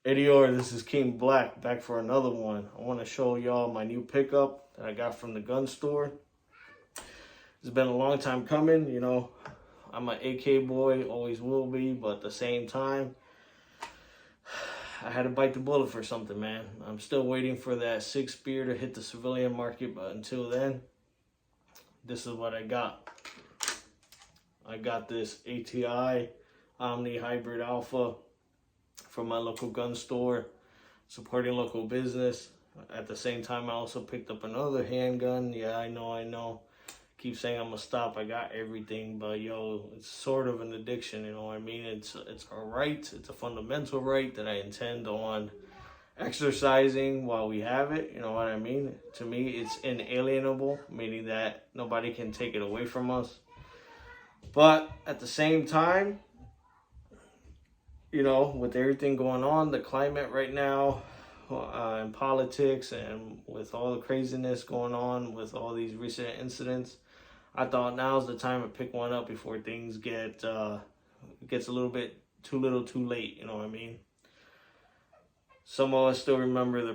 ADR, this is King Black, back for another one. I want to show y'all my new pickup that I got from the gun store. It's been a long time coming, you know. I'm an AK boy, always will be, but at the same time, I had to bite the bullet for something, man. I'm still waiting for that 6 Spur to hit the civilian market, but until then, this is what I got. I got this ATI Omni Hybrid Alpha from my local gun store, supporting local business. At the same time, I also picked up another handgun. Yeah, I know. Keep saying I'm gonna stop. I got everything, but yo, it's sort of an addiction, you know what I mean? It's a right, it's a fundamental right that I intend on exercising while we have it, you know what I mean? To me, it's inalienable, meaning that nobody can take it away from us. But at the same time, you know, with everything going on, the climate right now, in politics, and with all the craziness going on with all these recent incidents, I thought now's the time to pick one up before things gets a little bit too little too late, you know what I mean? Some of us still remember the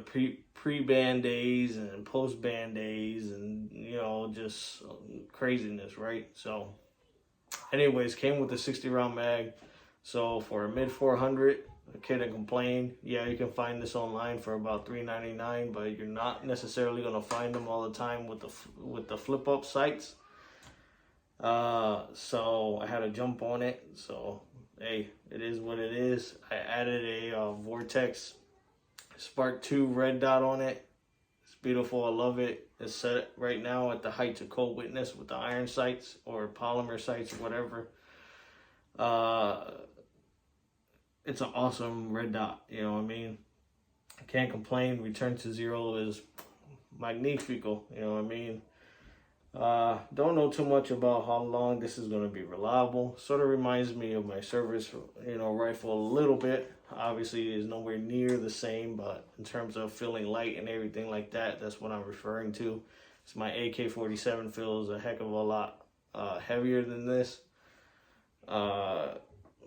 pre-ban days and post-ban days and, you know, just craziness, right? So anyways, came with a 60 round mag. So for a mid 400, a kid can complain. Yeah, you can find this online for about $3.99, but you're not necessarily gonna find them all the time with the flip up sites. So I had to jump on it. So hey, it is what it is. I added a Vortex Spark 2 red dot on it. It's beautiful. I love it. It's set right now at the height to cold witness with the iron sights or polymer sights or whatever. It's an awesome red dot, you know what I mean? I can't complain. Return to zero is magnifico, you know what I mean? Don't know too much about how long this is going to be reliable. Sort of reminds me of my service, you know, rifle a little bit. Obviously, it's nowhere near the same, but in terms of feeling light and everything like that, that's what I'm referring to. So my AK-47 feels a heck of a lot heavier than this.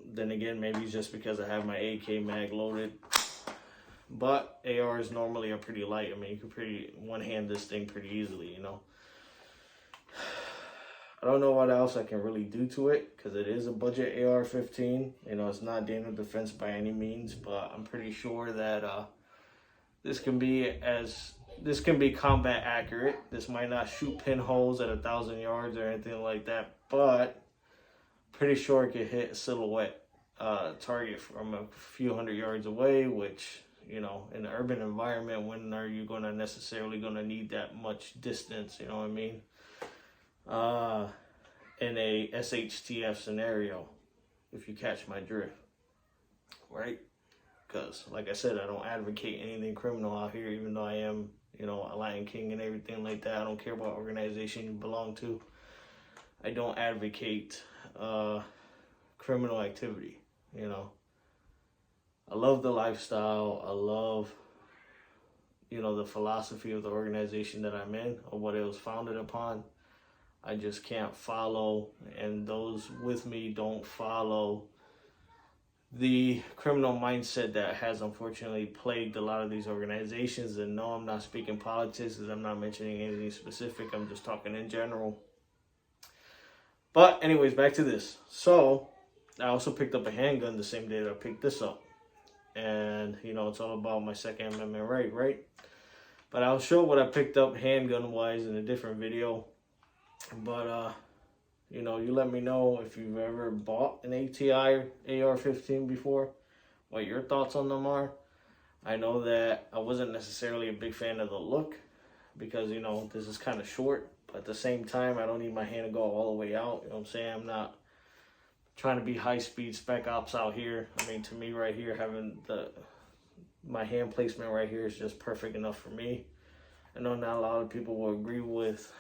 Then again, maybe it's just because I have my AK mag loaded. But ARs normally are pretty light. I mean, you can one-hand this thing pretty easily, you know. I don't know what else I can really do to it because it is a budget AR-15. You know, it's not Daniel Defense by any means, but I'm pretty sure that this can be combat accurate. This might not shoot pinholes at 1,000 yards or anything like that, but pretty sure it could hit a silhouette target from a few hundred yards away, which, you know, in an urban environment, when are you necessarily gonna need that much distance, you know what I mean? In a SHTF scenario, if you catch my drift, right? Because, like I said, I don't advocate anything criminal out here, even though I am, you know, a Lion King and everything like that. I don't care what organization you belong to. I don't advocate criminal activity, you know. I love the lifestyle. I love, you know, the philosophy of the organization that I'm in, or what it was founded upon. I just can't follow, and those with me don't follow the criminal mindset that has unfortunately plagued a lot of these organizations. And no, I'm not speaking politics, as I'm not mentioning anything specific. I'm just talking in general. But anyways, back to this. So I also picked up a handgun the same day that I picked this up. And, you know, it's all about my Second Amendment right? But I'll show what I picked up handgun-wise in a different video. But, you know, you let me know if you've ever bought an ATI AR-15 before, what your thoughts on them are. I know that I wasn't necessarily a big fan of the look because, you know, this is kind of short. But at the same time, I don't need my hand to go all the way out. You know what I'm saying? I'm not trying to be high-speed spec ops out here. I mean, to me right here, having my hand placement right here is just perfect enough for me. I know not a lot of people will agree with,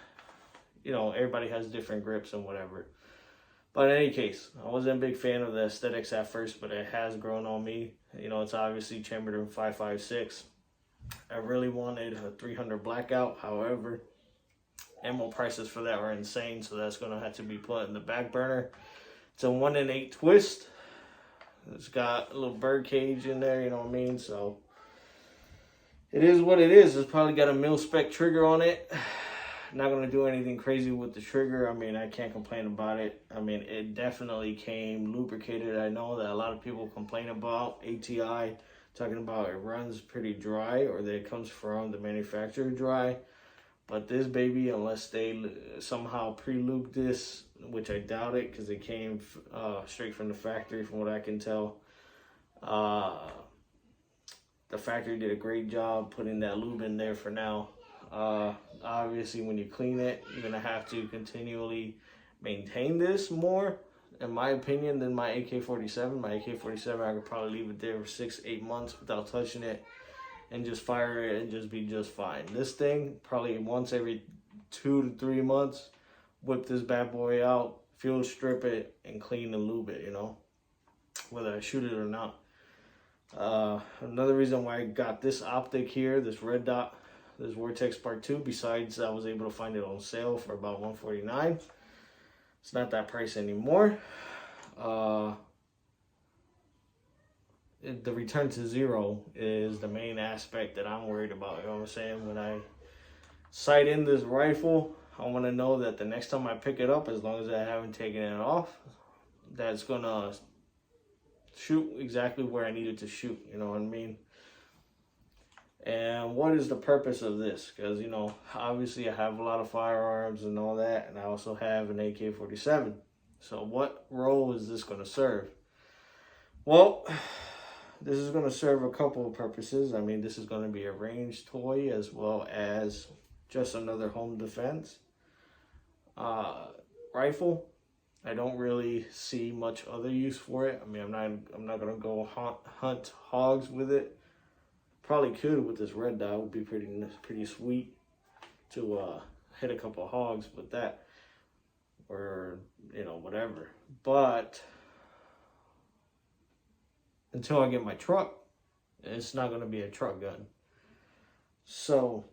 you know, everybody has different grips and whatever. But in any case, I wasn't a big fan of the aesthetics at first, but it has grown on me. You know, it's obviously chambered in 5.56. I really wanted a 300 blackout. However, ammo prices for that are insane, so that's going to have to be put in the back burner. It's a 1 in 8 twist. It's got a little bird cage in there, you know what I mean? So it is what it is. It's probably got a mil-spec trigger on it. Not going to do anything crazy with the trigger. I mean, I can't complain about it. I mean, it definitely came lubricated. I know that a lot of people complain about ATI, talking about it runs pretty dry, or that it comes from the manufacturer dry. But this baby, unless they somehow pre-lubed this, which I doubt it, because it came straight from the factory from what I can tell. The factory did a great job putting that lube in there for now. Obviously, when you clean it, you're going to have to continually maintain this more, in my opinion, than my AK-47. My AK-47, I could probably leave it there for 6-8 months without touching it and just fire it and just be just fine. This thing, probably once every 2 to 3 months, whip this bad boy out, fuel strip it, and clean and lube it, you know, whether I shoot it or not. Another reason why I got this optic here, this red dot, this Vortex Part 2, besides I was able to find it on sale for about $149. It's not that price anymore. The return to zero is the main aspect that I'm worried about. You know what I'm saying? When I sight in this rifle, I want to know that the next time I pick it up, as long as I haven't taken it off, that's gonna shoot exactly where I need it to shoot. You know what I mean? And what is the purpose of this? Because, you know, obviously I have a lot of firearms and all that, and I also have an AK-47. So what role is this going to serve? Well, this is going to serve a couple of purposes. I mean, this is going to be a range toy as well as just another home defense rifle. I don't really see much other use for it. I mean, I'm not going to go hunt hogs with it. Probably could with this red dot. Would be pretty sweet to hit a couple of hogs with that, or you know, whatever. But until I get my truck, it's not going to be a truck gun. So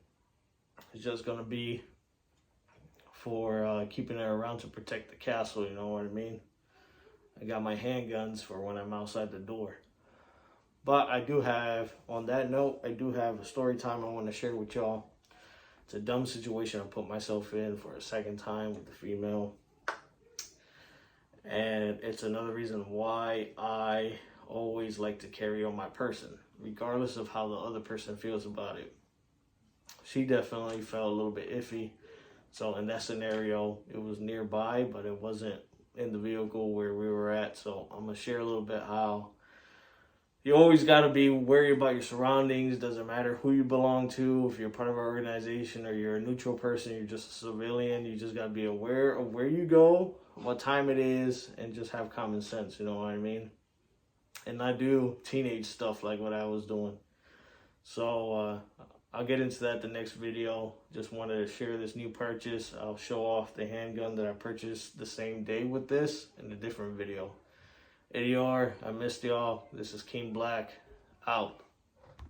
it's just going to be for keeping it around to protect the castle. You know what I mean? I got my handguns for when I'm outside the door. But I do have, on that note, I do have a story time I want to share with y'all. It's a dumb situation I put myself in for a second time with the female. And it's another reason why I always like to carry on my person, regardless of how the other person feels about it. She definitely felt a little bit iffy. So in that scenario, it was nearby, but it wasn't in the vehicle where we were at. So I'm going to share a little bit how you always got to be worried about your surroundings. Doesn't matter who you belong to, if you're part of an organization or you're a neutral person, you're just a civilian. You just got to be aware of where you go, what time it is, and just have common sense, you know what I mean? And not do teenage stuff like what I was doing. So I'll get into that the next video. Just wanted to share this new purchase. I'll show off the handgun that I purchased the same day with this in a different video. ADR, I missed y'all. This is King Black, out.